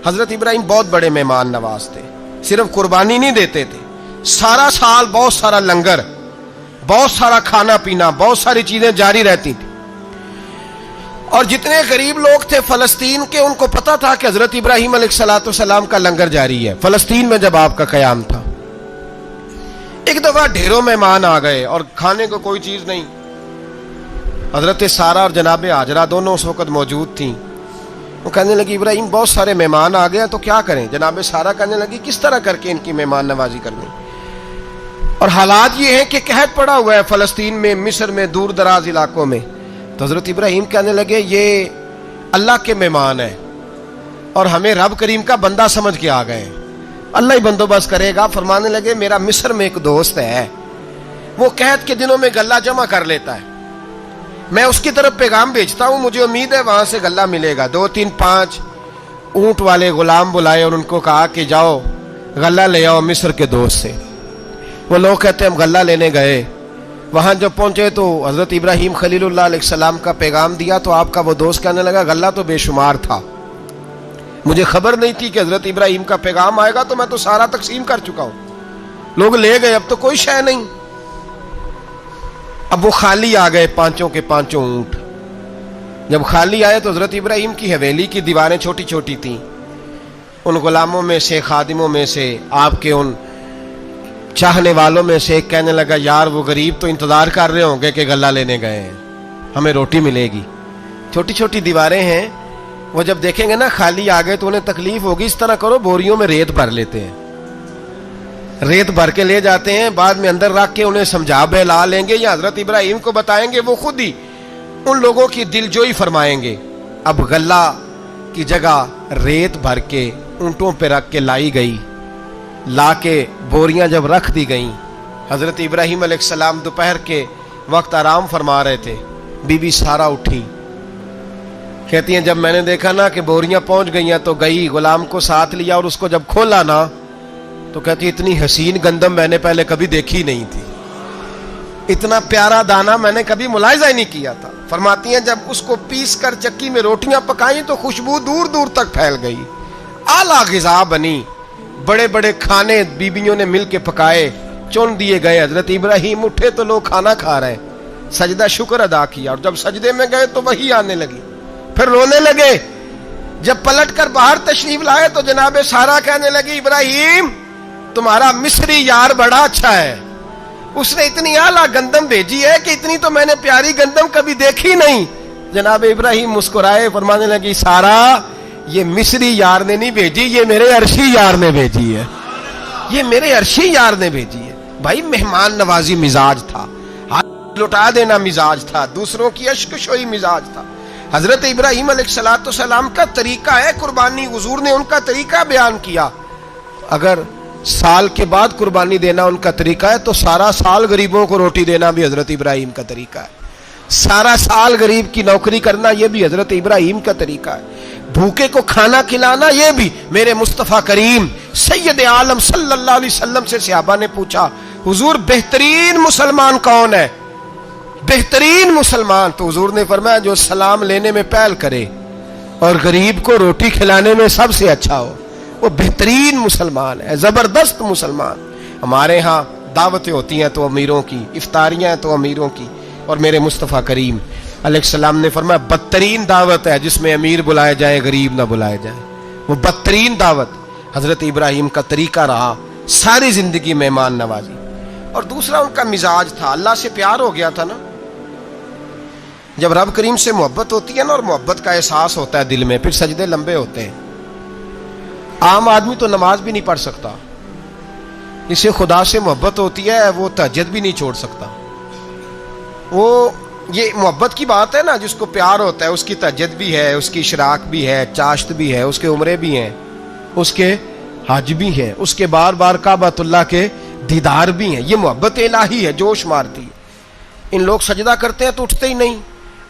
حضرت ابراہیم بہت بڑے مہمان نواز تھے، صرف قربانی نہیں دیتے تھے، سارا سال بہت سارا لنگر، بہت سارا کھانا پینا، بہت ساری چیزیں جاری رہتی تھی. اور جتنے غریب لوگ تھے فلسطین کے، ان کو پتا تھا کہ حضرت ابراہیم علیہ السلام کا لنگر جاری ہے. فلسطین میں جب آپ کا قیام تھا، ایک دفعہ ڈھیروں مہمان آ گئے اور کھانے کو کوئی چیز نہیں. حضرت سارہ اور جناب ہاجرہ دونوں اس وقت موجود تھیں. وہ کہنے لگی ابراہیم بہت سارے مہمان آ گئے تو کیا کریں؟ جناب سارہ کہنے لگی کس طرح کر کے ان کی مہمان نوازی کرنی. اور حالات یہ ہیں کہ قحط پڑا ہوا ہے فلسطین میں، مصر میں، دور دراز علاقوں میں. تو حضرت ابراہیم کہنے لگے یہ اللہ کے مہمان ہیں اور ہمیں رب کریم کا بندہ سمجھ کے آ گئے، اللہ ہی بندوبست کرے گا. فرمانے لگے میرا مصر میں ایک دوست ہے، وہ قحط کے دنوں میں غلہ جمع کر لیتا ہے، میں اس کی طرف پیغام بھیجتا ہوں، مجھے امید ہے وہاں سے غلہ ملے گا. 2 3 5 اونٹ والے غلام بلائے اور ان کو کہا کہ جاؤ غلہ لے آؤ مصر کے دوست سے. وہ لوگ کہتے ہیں ہم غلہ لینے گئے، وہاں جب پہنچے تو حضرت ابراہیم خلیل اللہ علیہ السلام کا پیغام دیا تو آپ کا وہ دوست کہنے لگا غلہ تو بے شمار تھا، مجھے خبر نہیں تھی کہ حضرت ابراہیم کا پیغام آئے گا، تو میں تو سارا تقسیم کر چکا ہوں. لوگ لے گئے، اب تو کوئی شے نہیں. اب وہ خالی آ گئے 5 کے 5 اونٹ. جب خالی آئے تو حضرت ابراہیم کی حویلی کی دیواریں چھوٹی چھوٹی تھیں. ان غلاموں میں سے، خادموں میں سے، آپ کے ان چاہنے والوں میں سے ایک کہنے لگا یار وہ غریب تو انتظار کر رہے ہوں گے کہ غلہ لینے گئے ہیں، ہمیں روٹی ملے گی. چھوٹی چھوٹی دیواریں ہیں، وہ جب دیکھیں گے نا خالی آ گئے تو انہیں تکلیف ہوگی. اس طرح کرو بوریوں میں ریت بھر لیتے ہیں، ریت بھر کے لے جاتے ہیں، بعد میں اندر رکھ کے انہیں سمجھا بہلا لیں گے یا حضرت ابراہیم کو بتائیں گے، وہ خود ہی ان لوگوں کی دلجوئی فرمائیں گے. اب غلہ کی جگہ ریت بھر کے اونٹوں پہ رکھ کے لائی گئی. لا کے بوریاں جب رکھ دی گئیں، حضرت ابراہیم علیہ السلام دوپہر کے وقت آرام فرما رہے تھے. بی بی سارہ اٹھی، کہتی ہیں جب میں نے دیکھا نا کہ بوریاں پہنچ گئی ہیں تو گئی، غلام کو ساتھ لیا اور اس کو جب کھولا نا تو کہتی اتنی حسین گندم میں نے پہلے کبھی دیکھی نہیں تھی، اتنا پیارا دانہ میں نے کبھی ملاحظہ ہی نہیں کیا تھا. فرماتی ہیں جب اس کو پیس کر چکی میں روٹیاں پکائیں تو خوشبو دور دور تک پھیل گئی، اعلیٰ غذا بنی، بڑے بڑے کھانے بیویوں نے مل کے پکائے، چن دیے گئے. حضرت ابراہیم اٹھے تو لوگ کھانا کھا رہے، سجدہ شکر ادا کیا، اور جب سجدے میں گئے تو وہی آنے لگی، پھر رونے لگے. جب پلٹ کر باہر تشریف لائے تو جناب سارہ کہنے لگی ابراہیم تمہارا مصری یار بڑا اچھا ہے، اس نے اتنی اعلیٰ گندم بھیجی ہے کہ اتنی تو میں نے پیاری گندم کبھی دیکھی نہیں. جناب ابراہیم مسکرائے، فرمانے لگی سارہ یہ مصری یار نے نہیں بھیجی، یہ میرے عرشی یار نے بھیجی ہے، یہ میرے عرشی یار نے بھیجی ہے. بھائی مہمان نوازی مزاج تھا، ہاتھ لٹا دینا مزاج تھا، دوسروں کی اشک شوئی مزاج تھا. حضرت ابراہیم علیہ السلام کا طریقہ ہے قربانی، حضور نے ان کا طریقہ بیان کیا. اگر سال کے بعد قربانی دینا ان کا طریقہ ہے تو سارا سال غریبوں کو روٹی دینا بھی حضرت ابراہیم کا طریقہ ہے. سارا سال غریب کی نوکری کرنا یہ بھی حضرت ابراہیم کا طریقہ ہے. بھوکے کو کھانا کھلانا یہ بھی. میرے مصطفیٰ کریم سید عالم صلی اللہ علیہ وسلم سے صحابہ نے پوچھا حضور بہترین مسلمان کون ہے؟ بہترین مسلمان تو حضور نے فرمایا جو سلام لینے میں پہل کرے اور غریب کو روٹی کھلانے میں سب سے اچھا ہو، وہ بہترین مسلمان ہے، زبردست مسلمان. ہمارے ہاں دعوتیں ہوتی ہیں تو امیروں کی، افطاریاں ہیں تو امیروں کی، اور میرے مصطفیٰ کریم علیہ السلام نے فرمایا بدترین دعوت ہے جس میں امیر بلائے جائے غریب نہ بلائے جائے، وہ بدترین دعوت. حضرت ابراہیم کا طریقہ رہا ساری زندگی مہمان نوازی. اور دوسرا ان کا مزاج تھا، اللہ سے پیار ہو گیا تھا نا. جب رب کریم سے محبت ہوتی ہے نا اور محبت کا احساس ہوتا ہے دل میں، پھر سجدے لمبے ہوتے ہیں. عام آدمی تو نماز بھی نہیں پڑھ سکتا، اسے خدا سے محبت ہوتی ہے وہ تہجد بھی نہیں چھوڑ سکتا. وہ یہ محبت کی بات ہے نا، جس کو پیار ہوتا ہے اس کی تہجد بھی ہے، اس کی اشراق بھی ہے، چاشت بھی ہے، اس کے عمرے بھی ہیں، اس کے حج بھی ہیں، اس کے بار بار کعبۃ اللہ کے دیدار بھی ہیں. یہ محبت الہی ہے، جوش مارتی ہے. ان لوگ سجدہ کرتے ہیں تو اٹھتے ہی نہیں.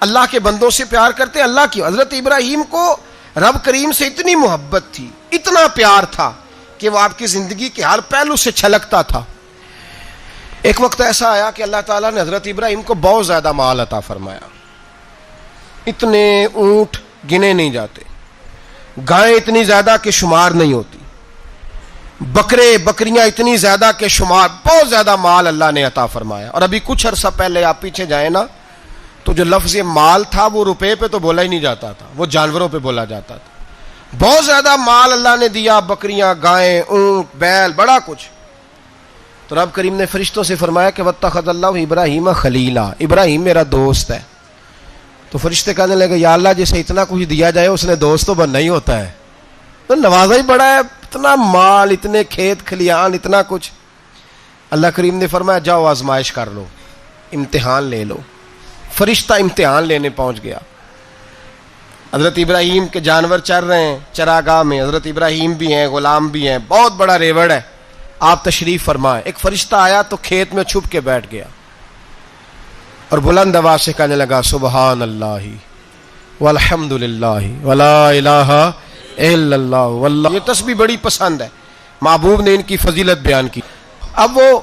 اللہ کے بندوں سے پیار کرتے ہیں اللہ کی. حضرت ابراہیم کو رب کریم سے اتنی محبت تھی، اتنا پیار تھا کہ وہ آپ کی زندگی کے ہر پہلو سے چھلکتا تھا. ایک وقت ایسا آیا کہ اللہ تعالیٰ نے حضرت ابراہیم کو بہت زیادہ مال عطا فرمایا، اتنے اونٹ گنے نہیں جاتے. گائیں اتنی زیادہ کہ شمار نہیں ہوتی، بکرے بکریاں اتنی زیادہ کہ شمار، بہت زیادہ مال اللہ نے عطا فرمایا. اور ابھی کچھ عرصہ پہلے آپ پیچھے جائیں نا تو جو لفظ مال تھا وہ روپے پہ تو بولا ہی نہیں جاتا تھا، وہ جانوروں پہ بولا جاتا تھا. بہت زیادہ مال اللہ نے دیا، بکریاں، گائیں، اونٹ، بیل، بڑا کچھ. تو رب کریم نے فرشتوں سے فرمایا کہ واتخذ اللہ ابراہیم خلیلا، ابراہیم میرا دوست ہے. تو فرشتے کہنے لگے یا اللہ جسے اتنا کچھ دیا جائے اس نے دوست تو بننا ہی ہوتا ہے، تو نوازا ہی بڑا ہے، اتنا مال، اتنے کھیت کھلیان، اتنا کچھ. اللہ کریم نے فرمایا جاؤ آزمائش کر لو، امتحان لے لو. فرشتہ امتحان لینے پہنچ گیا. حضرت ابراہیم کے جانور چر رہے ہیں چراگاہ میں، حضرت ابراہیم بھی ہیں، غلام بھی ہیں، بہت بڑا ریوڑ ہے. آپ تشریف فرمائیں. ایک فرشتہ آیا تو کھیت میں چھپ کے بیٹھ گیا اور بلند آواز سے کہنے لگا سبحان اللہ والحمد للہ ولا الہ الا اللہ واللہ. یہ تسبیح بڑی پسند ہے، محبوب نے ان کی فضیلت بیان کی. اب وہ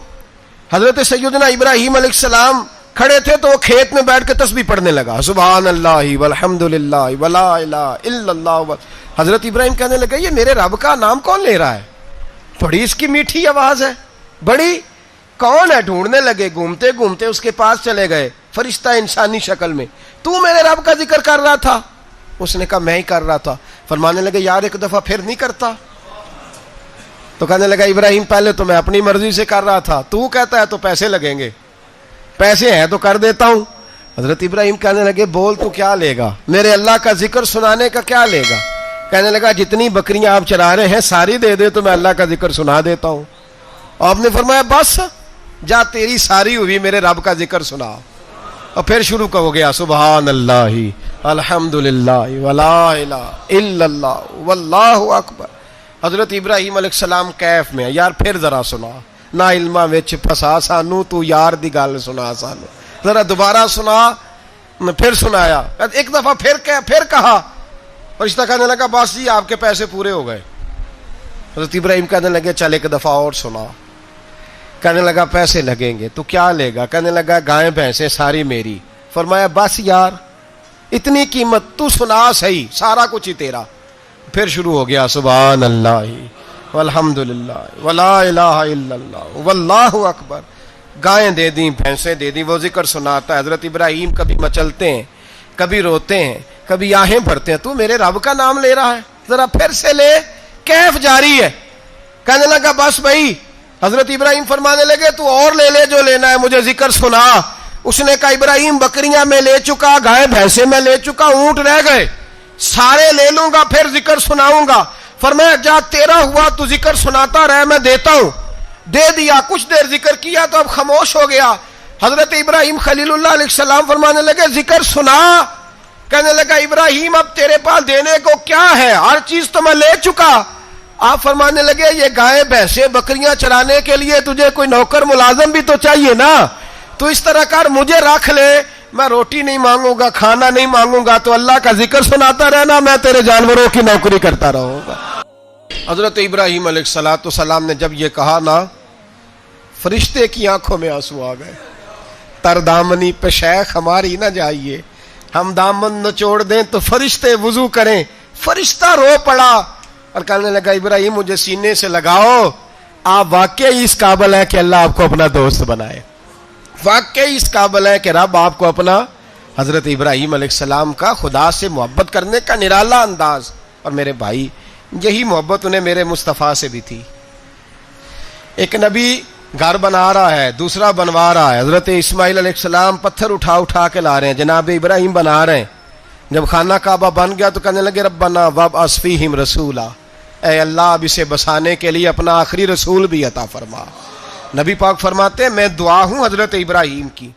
حضرت سیدنا ابراہیم علیہ السلام کھڑے تھے تو وہ کھیت میں بیٹھ کے تسبیح پڑھنے لگا سبحان اللہ والحمد للہ ولا الہ الا اللہ. حضرت ابراہیم کہنے لگا یہ میرے رب کا نام کون لے رہا ہے؟ بڑی اس کی میٹھی آواز ہے، بڑی، کون ہے؟ ڈھونڈنے لگے، گھومتے گھومتے اس کے پاس چلے گئے. فرشتہ انسانی شکل میں، تو میرے رب کا ذکر کر رہا تھا؟ اس نے کہا میں ہی کر رہا تھا. فرمانے لگے یار ایک دفعہ پھر نہیں کرتا؟ تو کہنے لگا ابراہیم پہلے تو میں اپنی مرضی سے کر رہا تھا، تو کہتا ہے تو پیسے لگیں گے، پیسے ہیں تو کر دیتا ہوں. حضرت ابراہیم کہنے لگے بول تو کیا لے گا؟ میرے اللہ کا ذکر سنانے کا کیا لے گا؟ کہنے لگا جتنی بکریاں آپ چرا رہے ہیں ساری دے دے تو میں اللہ کا ذکر سنا دیتا ہوں. آپ نے فرمایا بس جا تیری ساری ہوئی، میرے رب کا ذکر سنا. اور پھر شروع ہو گیا سبحان اللہ الحمد للہ ولا الہ الا اللہ واللہ اکبر. حضرت ابراہیم علیہ السلام کیف میں یار پھر ذرا سنا، نہ علما وچ پھسا سانو، تو یار دی گل سنا سانو، ذرا دوبارہ سنا. پھر سنایا، ایک دفعہ پھر کہا. فرشتہ کہنے لگا بس جی آپ کے پیسے پورے ہو گئے. حضرت ابراہیم کہنے لگے چل ایک دفعہ اور سنا. کہنے لگا پیسے لگیں گے. تو کیا لے گا؟ کہنے لگا گائیں بھینسیں ساری میری. فرمایا بس یار اتنی قیمت، تو سنا صحیح، سارا کچھ ہی تیرا. پھر شروع ہو گیا سبحان اللہ والحمد للہ ولا الہ الا اللہ واللہ اکبر. گائیں دے دیں، بھینسیں دے دیں، وہ ذکر سناتا ہے. حضرت ابراہیم کبھی مچلتے ہیں، کبھی روتے ہیں، کبھی آہیں بھرتے ہیں. تو میرے رب کا نام لے رہا ہے، ذرا پھر سے لے. کیف جاری ہے. کہنے لگا بس بھائی. حضرت ابراہیم فرمانے لگے تو اور لے لے جو لینا ہے، مجھے ذکر سنا. اس نے کہا ابراہیم بکریاں میں لے چکا، گائے بھینسیں میں لے چکا، اونٹ رہ گئے، سارے لے لوں گا پھر ذکر سناؤں گا. فرمایا جا تیرا ہوا تو ذکر سناتا رہ، میں دیتا ہوں. دے دیا. کچھ دیر ذکر کیا تو اب خاموش ہو گیا. حضرت ابراہیم خلیل اللہ علیہ السلام فرمانے لگے ذکر سنا. کہنے لگا ابراہیم اب تیرے پاس دینے کو کیا ہے؟ ہر چیز تو میں لے چکا. آپ فرمانے لگے یہ گائے بھینسیں بکریاں چرانے کے لیے تجھے کوئی نوکر ملازم بھی تو چاہیے نا. تو اس طرح کر مجھے رکھ لے، میں روٹی نہیں مانگوں گا، کھانا نہیں مانگوں گا، تو اللہ کا ذکر سناتا رہنا، میں تیرے جانوروں کی نوکری کرتا رہوں گا. حضرت ابراہیم علیہ السلام نے جب یہ کہا نا، فرشتے کی آنکھوں میں آنسو آ گئے. تر دامنی پہ شیخ ہماری نہ جائیے، ہم دامن نچوڑ دیں تو فرشتے وضو کریں. فرشتہ رو پڑا اور کہنے لگا ابراہیم مجھے سینے سے لگاؤ، آپ واقعی اس قابل ہیں کہ اللہ آپ کو اپنا دوست بنائے، واقعی اس قابل ہے کہ رب آپ کو اپنا. حضرت ابراہیم علیہ السلام کا خدا سے محبت کرنے کا نرالا انداز. اور میرے بھائی یہی محبت انہیں میرے مصطفیٰ سے بھی تھی. ایک نبی گھر بنا رہا ہے، دوسرا بنوا رہا ہے. حضرت اسماعیل علیہ السلام پتھر اٹھا کے لا رہے ہیں، جناب ابراہیم بنا رہے ہیں. جب خانہ کعبہ بن گیا تو کہنے لگے ربنا وابعث فیہم رسولا، اے اللہ اب اسے بسانے کے لیے اپنا آخری رسول بھی عطا فرما. نبی پاک فرماتے ہیں میں دعا ہوں حضرت ابراہیم کی.